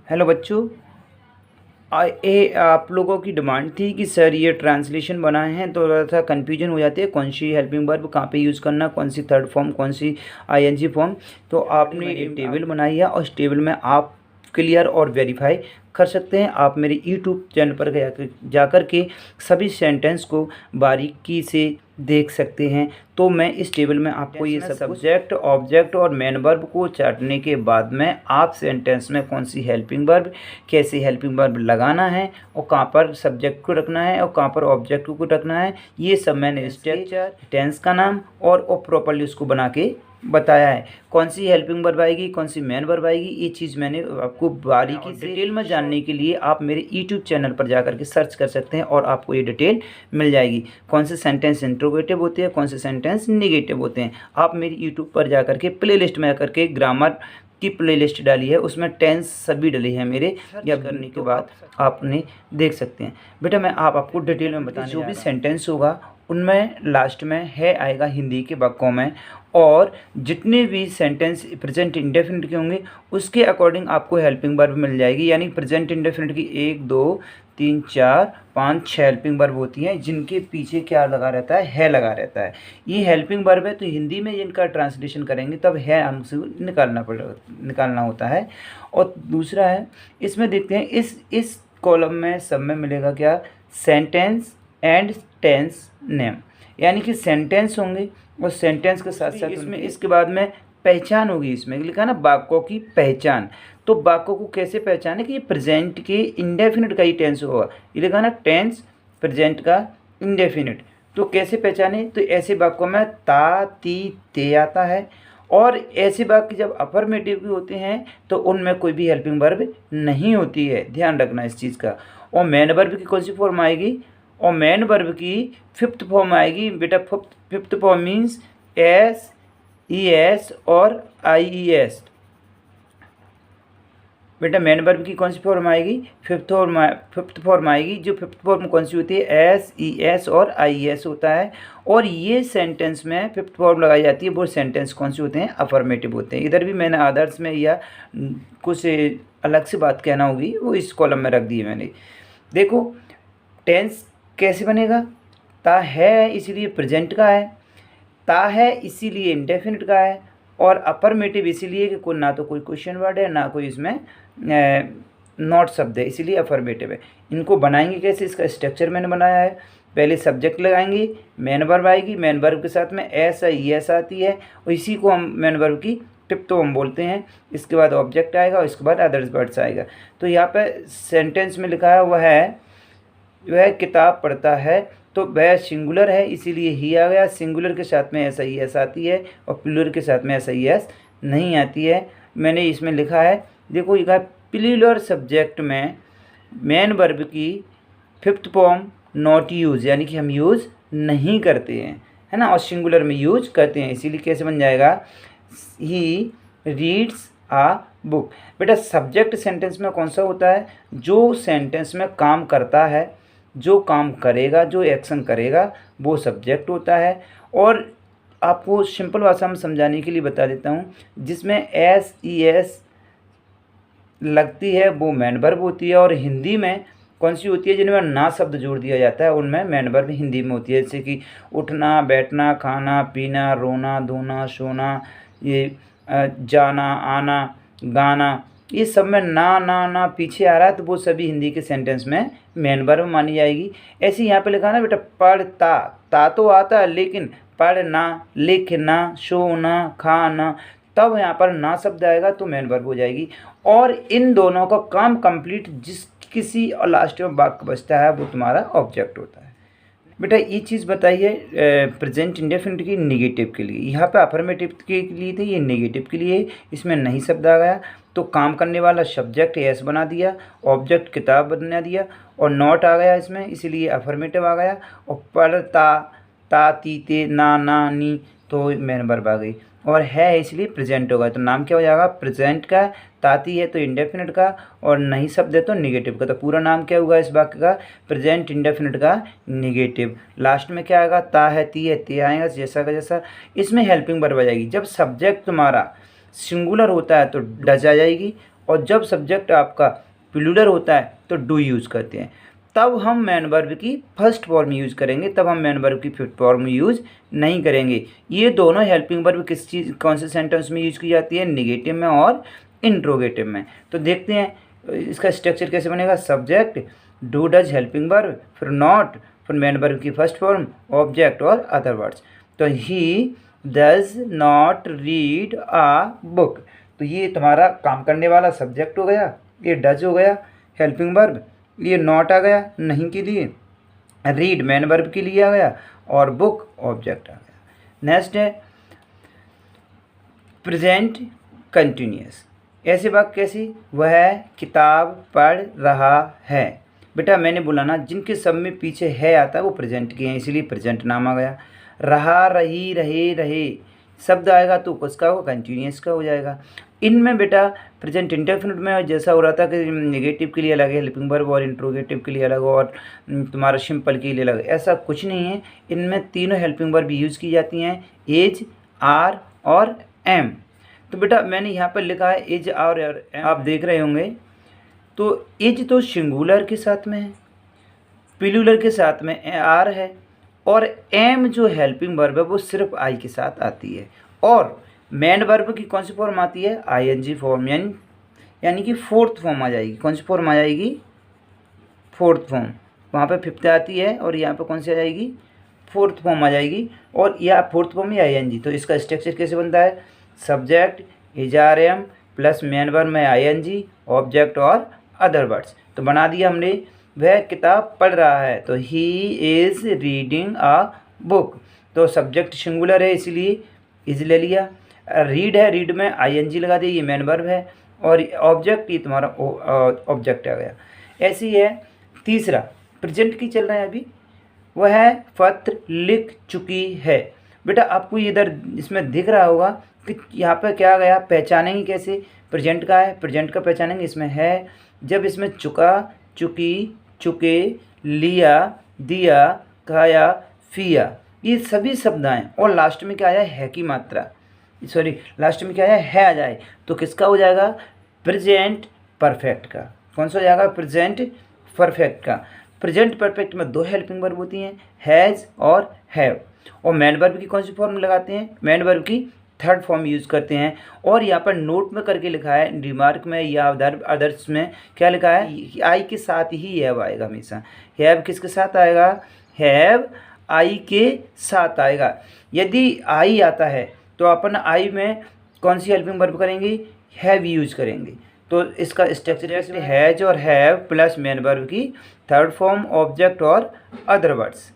Hello बच्चों, आप लोगों की डिमांड थी कि सर ये ट्रांसलेशन बनाए हैं तो थोड़ा सा कन्फ्यूजन हो जाती है कौन सी हेल्पिंग वर्ब कहाँ पे यूज़ करना, कौन सी थर्ड फॉर्म, कौन सी आईएनजी फॉर्म। तो आपने एक टेबल बनाई है और उस टेबल में आप क्लियर और वेरीफाई कर सकते हैं। आप मेरे यूट्यूब चैनल पर जाकर के सभी सेंटेंस को बारीकी से देख सकते हैं। तो मैं इस टेबल में आपको ये सब सब्जेक्ट, ऑब्जेक्ट और मेन वर्ब को चाटने के बाद में आप सेंटेंस में कौन सी हेल्पिंग वर्ब, कैसे हेल्पिंग वर्ब लगाना है और कहाँ पर सब्जेक्ट को रखना है और कहाँ पर ऑब्जेक्ट को रखना है, ये सब मैंने स्ट्रक्चर, टेंस का नाम और प्रॉपर्ली उसको बना के बताया है। कौन सी हेल्पिंग वर्ब आएगी, कौन सी मेन वर्ब आएगी, ये चीज़ मैंने आपको बारीकी से डिटेल में जानने के लिए आप मेरे यूट्यूब चैनल पर जाकर के सर्च कर सकते हैं और आपको ये डिटेल मिल जाएगी। कौन से सेंटेंस इंट्रोगेटिव होते हैं, कौन से सेंटेंस नेगेटिव होते हैं। आप मेरी यूट्यूब पर जाकर के प्लेलिस्ट में जाकर के ग्रामर की प्लेलिस्ट डाली है, उसमें टेंस सभी डले हैं मेरे, या करने के बाद आपने देख सकते हैं। बेटा मैं आपको डिटेल में बताने जो भी सेंटेंस होगा उनमें लास्ट में है आएगा हिंदी के वाक्यों में, और जितने भी सेंटेंस प्रेजेंट इंडेफिनिट के होंगे उसके अकॉर्डिंग आपको हेल्पिंग वर्ब मिल जाएगी। यानी प्रेजेंट इंडेफिनिट की 1 2 3 4 5 6 हेल्पिंग वर्ब होती हैं जिनके पीछे क्या लगा रहता है लगा रहता है। ये हेल्पिंग वर्ब है, तो हिंदी में इनका ट्रांसलेशन करेंगे तब है हमसे निकालना होता है। और दूसरा है, इसमें देखते हैं इस कॉलम में सब में मिलेगा क्या, सेंटेंस एंड टेंस नेम, यानी कि सेंटेंस होंगे और सेंटेंस के साथ साथ इसमें इसके बाद में पहचान होगी। इसमें लिखा ना वाक्यों की पहचान, तो वाक्यों को कैसे पहचाने कि ये प्रेजेंट के इंडेफिनिट का ही टेंस होगा। ये लिखा ना टेंस प्रेजेंट का इंडेफिनिट, तो कैसे पहचाने, तो ऐसे वाक्यों में ता ती ते आता है। और ऐसे वाक्य जब अफर्मेटिव भी होते हैं तो उनमें कोई भी हेल्पिंग वर्ब नहीं होती है, ध्यान रखना इस चीज़ का। और मेन वर्ब की कौन सी फॉर्म आएगी, और मेन वर्ब की फिफ्थ फॉर्म आएगी बेटा। Fifth form means S E S और आई ई एस। बेटा मेन वर्ब की कौन सी फॉर्म आएगी, फिफ्थ फॉर्म आएगी। जो फिफ्थ फॉर्म कौन सी होती है, एस ई एस और आई ई एस होता है। और ये सेंटेंस में फिफ्थ फॉर्म लगाई जाती है, वो सेंटेंस कौन से होते हैं, अफर्मेटिव होते हैं। इधर भी मैंने अदर्स में या कुछ अलग से बात कहना होगी वो इस कॉलम में रख दी है मैंने। देखो टेंस कैसे बनेगा, ता है इसीलिए प्रेजेंट का है, ता है इसीलिए इंडेफिनिट का है, और अफर्मेटिव इसीलिए कि कोई ना तो कोई क्वेश्चन वर्ड है ना कोई इसमें नॉट शब्द है, इसीलिए अफर्मेटिव है। इनको बनाएंगे कैसे, इसका स्ट्रक्चर मैंने बनाया है। पहले सब्जेक्ट लगाएंगे, मेन वर्ब आएगी, मेन वर्ब के साथ में एस आई एस आती है और इसी को हम मेन वर्ब की टिप तो हम बोलते हैं। इसके बाद ऑब्जेक्ट आएगा और इसके बाद अदर्स वर्ड्स आएगा। तो यहाँ पे सेंटेंस में लिखा है वह किताब पढ़ता है, तो वह सिंगुलर है इसीलिए ही आ गया। सिंगुलर के साथ में एस आई एस आती है और प्लूरल के साथ में एस आई एस नहीं आती है। मैंने इसमें लिखा है, देखो लिखा है प्लूरल सब्जेक्ट में मेन वर्ब की फिफ्थ फॉर्म नॉट यूज़, यानी कि हम यूज़ नहीं करते हैं, है ना, और सिंगुलर में यूज करते हैं। इसीलिए कैसे बन जाएगा, ही रीड्स आ बुक। बेटा सब्जेक्ट सेंटेंस में कौन सा होता है, जो सेंटेंस में काम करता है, जो काम करेगा, जो एक्शन करेगा वो सब्जेक्ट होता है। और आपको सिंपल भाषा में समझाने के लिए बता देता हूँ, जिसमें एस ई एस लगती है वो मेन वर्ब होती है। और हिंदी में कौन सी होती है, जिनमें ना शब्द जोड़ दिया जाता है उनमें मेन वर्ब हिंदी में होती है। जैसे कि उठना, बैठना, खाना पीना, रोना धोना, सोना, ये जाना आना, गाना, ये सब में ना पीछे आ रहा है तो वो सभी हिंदी के सेंटेंस में मेन वर्ब मानी जाएगी। ऐसे यहाँ पे लिखा ना बेटा, पढ़ता, ता तो आता है लेकिन पढ़ना, लिखना, सोना, खाना, तब यहाँ पर ना शब्द आएगा तो मेन वर्ब हो जाएगी। और इन दोनों का काम कंप्लीट जिस किसी और लास्ट में वाक्य बचता है वो तुम्हारा ऑब्जेक्ट होता है। बेटा ये चीज़ बताइए प्रेजेंट इंडेफिनिट की नेगेटिव के लिए, यहाँ पे अफर्मेटिव के लिए थे, ये नेगेटिव के लिए इसमें नहीं शब्द आ गया तो काम करने वाला सब्जेक्ट एस बना दिया, ऑब्जेक्ट किताब बना दिया और नॉट आ गया इसमें, इसीलिए अफर्मेटिव आ गया। और पढ़ता, ता ती ते ना नी, तो मेन वर्ब आ गई। और है इसलिए प्रेजेंट होगा, तो नाम क्या हो जाएगा, प्रेजेंट का, ताती है तो इंडेफिनिट का, और नहीं शब्द है तो निगेटिव का। तो पूरा नाम क्या होगा इस वाक्य का, प्रेजेंट इंडेफिनिट का निगेटिव। लास्ट में क्या आएगा, ता है ती है ते आएगा जैसा का जैसा। इसमें हेल्पिंग वर्ब आ जाएगी। जब सब्जेक्ट तुम्हारा सिंगुलर होता है तो डज आ जाएगी, और जब सब्जेक्ट आपका प्लूरल होता है तो डू यूज़ करते हैं। तब हम मेन वर्ब की फर्स्ट फॉर्म यूज़ करेंगे, तब हम मेन वर्ब की फिफ्थ फॉर्म यूज़ नहीं करेंगे। ये दोनों हेल्पिंग वर्ब कौन से सेंटेंस में यूज़ की जाती है? निगेटिव में और इंट्रोगेटिव में। तो देखते हैं इसका स्ट्रक्चर कैसे बनेगा। Subject, do does helping verb, फिर नॉट, फिर मेन वर्ब की फर्स्ट फॉर्म, ऑब्जेक्ट और अदर वर्ड्स। तो he does not read a book, तो ये तुम्हारा काम करने वाला सब्जेक्ट हो गया, ये डज हो गया हेल्पिंग वर्ब, ये नॉट आ गया नहीं के लिए, रीड मेन वर्ब के लिए आ गया और बुक ऑब्जेक्ट आ गया। नेक्स्ट है प्रेजेंट कंटिन्यूअस। ऐसे वाक्य कैसी? वह किताब पढ़ रहा है। बेटा मैंने बोला ना, जिनके सब में पीछे है आता है वो प्रेजेंट के हैं, इसीलिए प्रेजेंट नाम आ गया। रहा, रही, रहे, रहे शब्द आएगा तो उसका वो कंटिन्यूअस का हो जाएगा। इनमें बेटा प्रेजेंट इंडेफिनिट में जैसा हो रहा था कि नेगेटिव के लिए अलग है हेल्पिंग वर्ब और इंट्रोगेटिव के लिए अलग और तुम्हारा सिंपल के लिए अलग, ऐसा कुछ नहीं है। इनमें तीनों हेल्पिंग वर्ब यूज़ की जाती हैं, एज, आर और एम। तो बेटा मैंने यहाँ पर लिखा है एज, आर और एम, आप देख रहे होंगे। तो एज तो सिंगुलर के साथ में है, प्लूरल के साथ में आर है, और एम जो हेल्पिंग वर्ब है वो सिर्फ आई के साथ आती है। और मेन वर्ब की कौन सी फॉर्म आती है? आईएनजी फॉर्म, यानी कि फोर्थ फॉर्म आ जाएगी। कौन सी फॉर्म आ जाएगी? Fourth form. वहाँ पे फिफ्थ आती है और यहाँ पे कौन सी आ जाएगी? फोर्थ फॉर्म आ जाएगी, और या फोर्थ फॉर्म या आईएनजी। तो इसका स्ट्रक्चर कैसे बनता है? Subject is are am plus main verb में आईएनजी, ऑब्जेक्ट और अदर वर्ड्स। तो बना दिया हमने। वह किताब पढ़ रहा है, तो he is reading a book. तो सब्जेक्ट सिंगुलर है इसलिए इज ले लिया। रीड है, रीड में आईएनजी लगा दिया, ये मेन वर्ब है, और ऑब्जेक्ट ये तुम्हारा ऑब्जेक्ट आ गया। ऐसी है। तीसरा प्रेजेंट की चल रहा है अभी। वह पत्र लिख चुकी है। बेटा आपको ये इधर इसमें दिख रहा होगा कि यहाँ पर क्या आ गया, पहचानेंगे कैसे? प्रेजेंट का है, प्रेजेंट का पहचानेंगे, इसमें है। जब इसमें चुका, चुकी, चुके, लिया, दिया, खाया, फिया, ये सभी शब्द आए और लास्ट में क्या आया? है की मात्रा, सॉरी लास्ट में क्या आया? है आ जाए, तो किसका हो जाएगा? प्रेजेंट परफेक्ट का। कौन सा हो जाएगा? प्रेजेंट परफेक्ट का। प्रेजेंट परफेक्ट में दो हेल्पिंग वर्ब होती हैं, हैज़ और हैव। और मेन वर्ब की कौन सी फॉर्म लगाते हैं? मेन वर्ब की थर्ड फॉर्म यूज़ करते हैं। और यहाँ पर नोट में करके लिखा है, रिमार्क में या अदर्स में क्या लिखा है? आई के साथ ही हैव आएगा हमेशा। हैव किसके साथ आएगा? हैव आई के साथ आएगा। यदि आई आता है तो अपन आई में कौन सी हेल्पिंग वर्ब करेंगे? हैव यूज करेंगे। तो इसका स्ट्रक्चर है हैज और हैव प्लस मेन वर्ब की थर्ड फॉर्म, ऑब्जेक्ट और other words.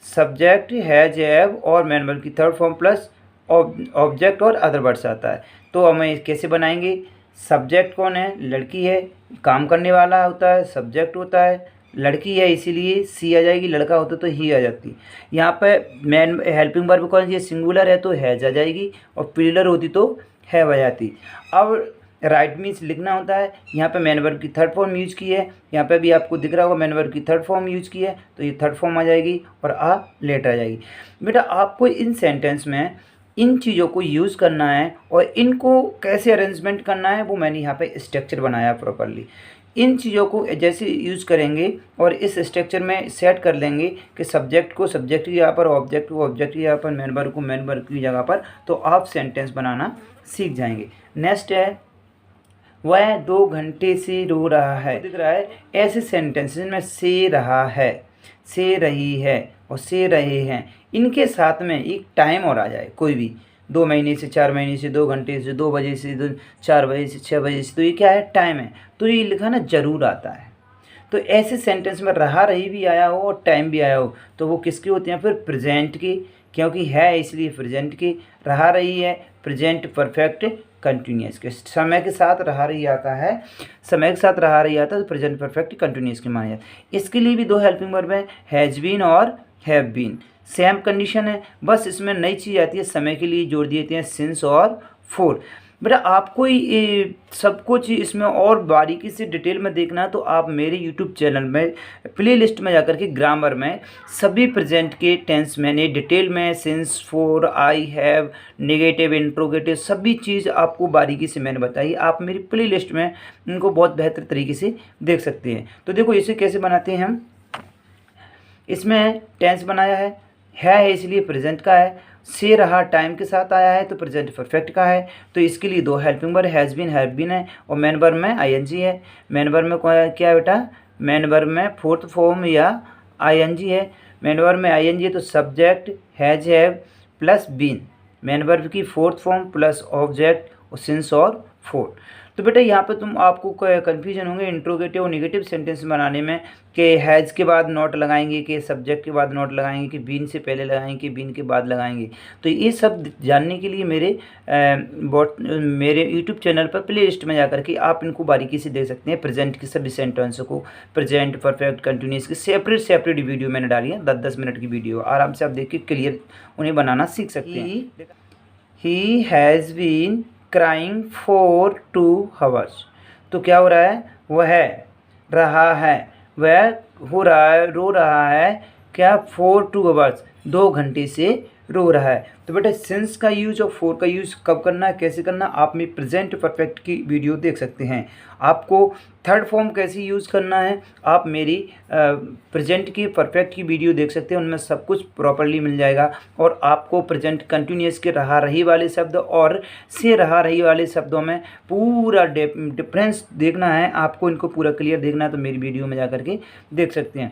Subject has, have और मेन वर्ब की थर्ड फॉर्म प्लस ऑब्जेक्ट और अदर वर्ड्स आता है। तो हमें कैसे बनाएंगे? सब्जेक्ट कौन है? लड़की है, काम करने वाला होता है, सब्जेक्ट होता है, लड़की है इसीलिए सी आ जाएगी, लड़का होता तो ही आ जाती। यहाँ पे मेन हेल्पिंग वर्ब कौन सी है? सिंगुलर है तो हैज आ जाएगी, और प्लूरल होती तो हैव आ जाती। अब राइट मीन्स लिखना होता है, यहाँ पे मेन वर्ब की थर्ड फॉर्म यूज़ की है, यहाँ पे भी आपको दिख रहा होगा मेन वर्ब की थर्ड फॉर्म यूज़ की है, तो ये थर्ड फॉर्म आ जाएगी और आ लेटर आ जाएगी। बेटा आपको इन सेंटेंस में इन चीज़ों को यूज़ करना है और इनको कैसे अरेंजमेंट करना है वो मैंने यहाँ पे स्ट्रक्चर बनाया प्रॉपरली। इन चीज़ों को जैसे यूज़ करेंगे और इस स्ट्रक्चर में सेट कर लेंगे कि सब्जेक्ट को सब्जेक्ट की जगह पर, ऑब्जेक्ट को ऑब्जेक्ट की जगह पर, मेन वर्ब को मेन वर्ब की जगह पर, तो आप सेंटेंस बनाना सीख जाएंगे। नेक्स्ट है वह 2 घंटे से रो रहा है। दिख रहा है ऐसे सेंटेंसेस में से रहा है, से रही है और से रहे हैं, इनके साथ में एक टाइम और आ जाए कोई भी, 2 महीने से 4 महीने से, 2 घंटे से, 2 बजे से 4 बजे से 6 बजे से, तो ये क्या है? टाइम है। तो ये लिखाना ज़रूर आता है। तो ऐसे सेंटेंस में रहा रही भी आया हो और टाइम भी आया हो तो वो किसके होते हैं? फिर प्रेजेंट के, क्योंकि है इसलिए प्रेजेंट के। रहा रही है प्रेजेंट परफेक्ट कंटिन्यूअस के, समय के साथ रहा रही आता है, समय के साथ रहा रही आता है तो प्रेजेंट परफेक्ट कंटिन्यूअस के माने जाते हैं। इसके लिए भी 2 हेल्पिंग वर्ब हैं, हैज़ बीन और हैव बीन। सेम कंडीशन है, बस इसमें नई चीज़ आती है, समय के लिए जोड़ दिए थे सिंस और फोर। बेटा आपको ये सब कुछ इसमें और बारीकी से डिटेल में देखना है तो आप मेरे यूट्यूब चैनल में प्लेलिस्ट में जाकर के ग्रामर में सभी प्रेजेंट के टेंस मैंने डिटेल में since, for, I, have, negative, interrogative सभी चीज़ आपको बारीकी से मैंने बताई। आप मेरी प्लेलिस्ट में इनको बहुत बेहतर तरीके से देख सकते हैं। तो देखो इसे कैसे बनाते हैं हम। इसमें टेंस बनाया है इसलिए प्रेजेंट का है, से रहा टाइम के साथ आया है तो प्रेजेंट परफेक्ट का है। तो इसके लिए दो helping verb has been, have been है और मेन वर्ब में आईएनजी है। मेन वर्ब में क्या है बेटा, मेन वर्ब में फोर्थ फॉर्म या आईएनजी है। मेन वर्ब में आईएनजी है तो subject has, have plus been, main verb की फोर्थ फॉर्म प्लस ऑब्जेक्ट और सिंस और फोर। तो बेटा यहाँ पे तुम आपको कन्फ्यूजन होंगे इंट्रोगेटिव और नेगेटिव सेंटेंस बनाने में कि हैज़ के बाद नॉट लगाएंगे कि सब्जेक्ट के बाद नॉट लगाएंगे कि बीन से पहले लगाएंगे कि बीन के बाद लगाएंगे। तो ये सब जानने के लिए मेरे यूट्यूब चैनल पर प्ले लिस्ट में जाकर के आप इनको बारीकी से देख सकते हैं। प्रेजेंट के सभी सेंटेंसों को, प्रेजेंट, परफेक्ट, कंटिन्यूस की सेपरेट वीडियो मैंने डाली है, 10-10 मिनट की वीडियो, आराम से आप देख के क्लियर उन्हें बनाना सीख सकते हैं। He has been crying for 2 hours। तो क्या हो रहा है, वह रहा है, वह हो रहा है, रो रहा है क्या, फॉर 2 hours 2 घंटे से रो रहा है। तो बेटा सिंस का यूज और फॉर का यूज कब करना है, कैसे करना, आप में प्रेजेंट परफेक्ट की वीडियो देख सकते हैं। आपको थर्ड फॉर्म कैसे यूज़ करना है आप मेरी प्रेजेंट की परफेक्ट की वीडियो देख सकते हैं, उनमें सब कुछ प्रॉपरली मिल जाएगा। और आपको प्रेजेंट कंटिन्यूस के रहा रही वाले शब्द और से रहा रही वाले शब्दों में पूरा डिफरेंस देखना है, आपको इनको पूरा क्लियर देखना है तो मेरी वीडियो में जा कर के देख सकते हैं।